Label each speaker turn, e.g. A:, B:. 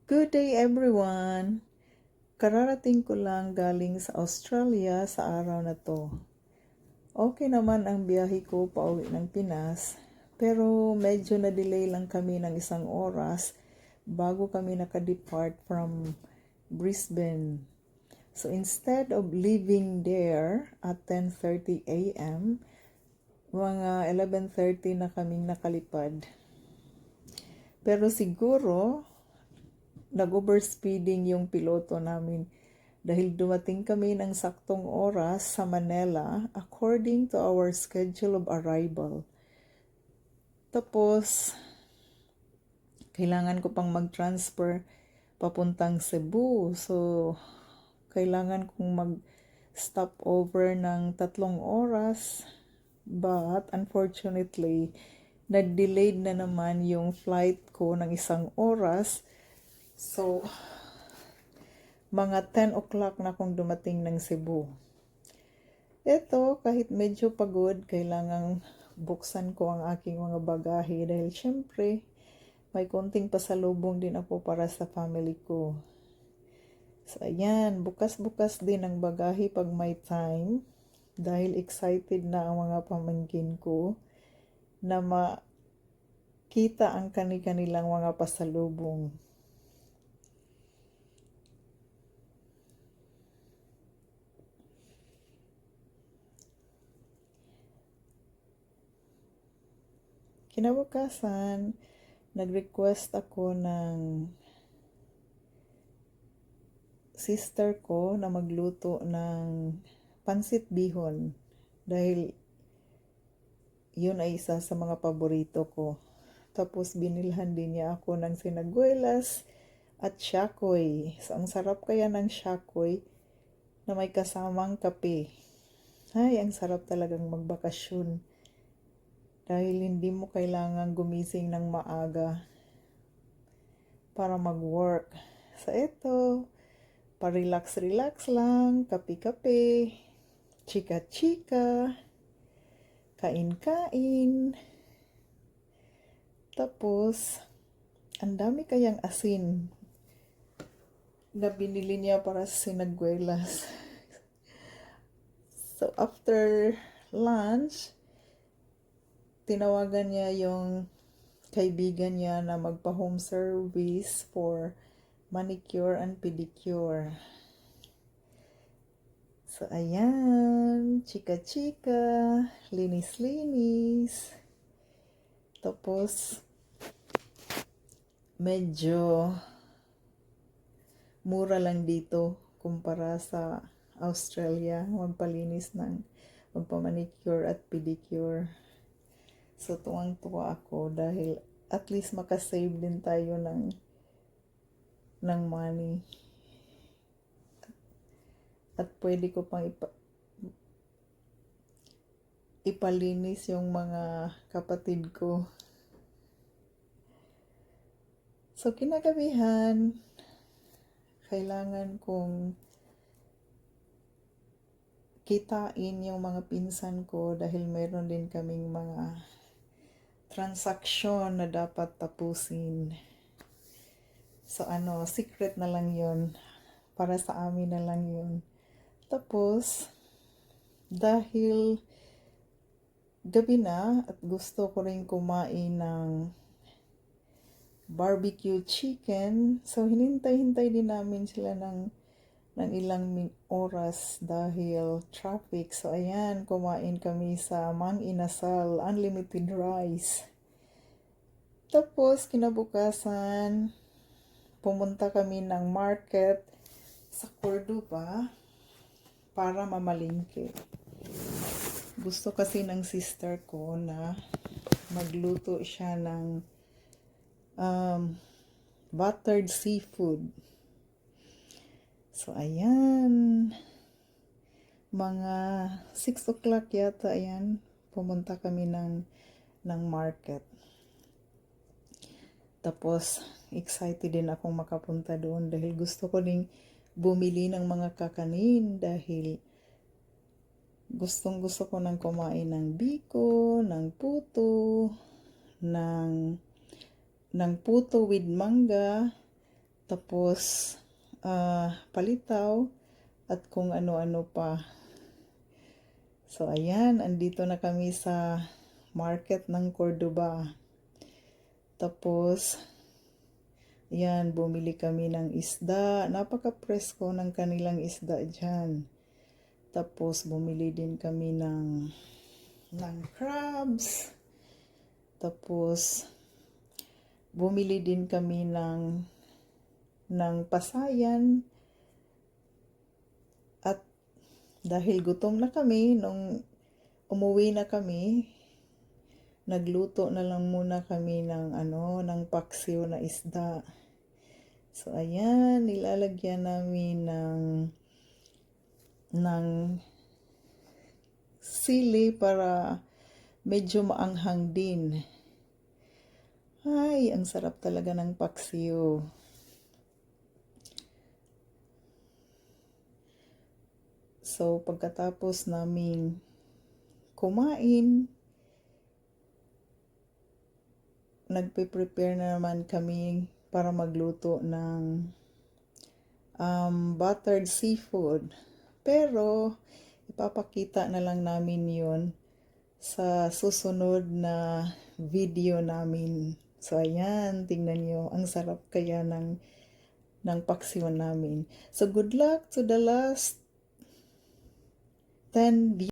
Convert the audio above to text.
A: Good day everyone! Kararating ko lang galing sa Australia sa araw na to. Okay naman ang biyahe ko pauwi ng Pinas, pero medyo na-delay lang kami ng 1 oras bago kami nakadepart from Brisbane. So instead of leaving there at 10:30 a.m., mga 11:30 na kaming nakalipad. Pero siguro nag-overspeeding yung piloto namin dahil dumating kami ng saktong oras sa Manila according to our schedule of arrival. Tapos, kailangan ko pang mag-transfer papuntang Cebu. So, kailangan kong mag-stop over ng 3 oras. But, unfortunately, nag-delayed na naman yung flight ko ng 1 oras. So, mga 10 o'clock na akong dumating ng Cebu. Ito, kahit medyo pagod, kailangang buksan ko ang aking mga bagahe dahil syempre, may konting pasalubong din ako para sa family ko. So, ayan, bukas-bukas din ang bagahe pag may time dahil excited na ang mga pamangkin ko na makita ang kanilang mga pasalubong. Kinabukasan, nag-request ako ng sister ko na magluto ng pansit bihon dahil yun ay isa sa mga paborito ko. Tapos binilhan din niya ako ng sinagwelas at shakoy. So, ang sarap kaya ng shakoy na may kasamang kape. Ay, ang sarap talagang magbakasyon. Dahil hindi mo kailangan gumising ng maaga para mag-work. So, ito, pa-relax-relax lang, kape-kape, chika-chika, kain-kain. Tapos, ang dami kayang asin na binili niya para sa sinagwelas. So, after lunch, tinawagan niya yung kaibigan niya na magpa-home service for manicure and pedicure. So, ayan, chika-chika, linis-linis. Tapos, medyo mura lang dito kumpara sa Australia magpa-manicure at pedicure. So, tuwang-tuwa ako dahil at least makasave din tayo ng money. At pwede ko pang ipalinis yung mga kapatid ko. So, kinagabihan, kailangan kong kitain yung mga pinsan ko dahil meron din kaming mga transaksyon na dapat tapusin. So, secret na lang yun. Para sa amin na lang yun. Tapos, dahil gabi na at gusto ko rin kumain ng barbecue chicken, so hinintay-hintay din namin sila ng ilang oras dahil traffic. So, ayan, kumain kami sa Mang Inasal, unlimited rice. Tapos, kinabukasan, pumunta kami ng market sa Cordoba para mamalingke. Gusto kasi ng sister ko na magluto siya ng buttered seafood. So, ayan. Mga 6 o'clock yata, ayan. Pumunta kami ng market. Tapos, excited din akong makapunta doon dahil gusto ko ding bumili ng mga kakanin dahil gusto ko nang kumain ng biko, ng puto with mangga, tapos palitaw, at kung ano-ano pa. So, ayan, andito na kami sa market ng Cordoba. Tapos, ayan, bumili kami ng isda. Napaka-presko ng kanilang isda dyan. Tapos, bumili din kami ng crabs. Tapos, bumili din kami ng pasayan. At dahil gutom na kami, nung umuwi na kami, nagluto na lang muna kami ng paksiw na isda. So, ayan, nilalagyan namin ng sili para medyo maanghang din. Ay, ang sarap talaga ng paksiw. So, pagkatapos naming kumain, nagpe-prepare na naman kami para magluto ng buttered seafood. Pero, ipapakita na lang namin yun sa susunod na video namin. So, ayan, tingnan nyo. Ang sarap kaya ng paksiw namin. So, good luck to the last 10 views.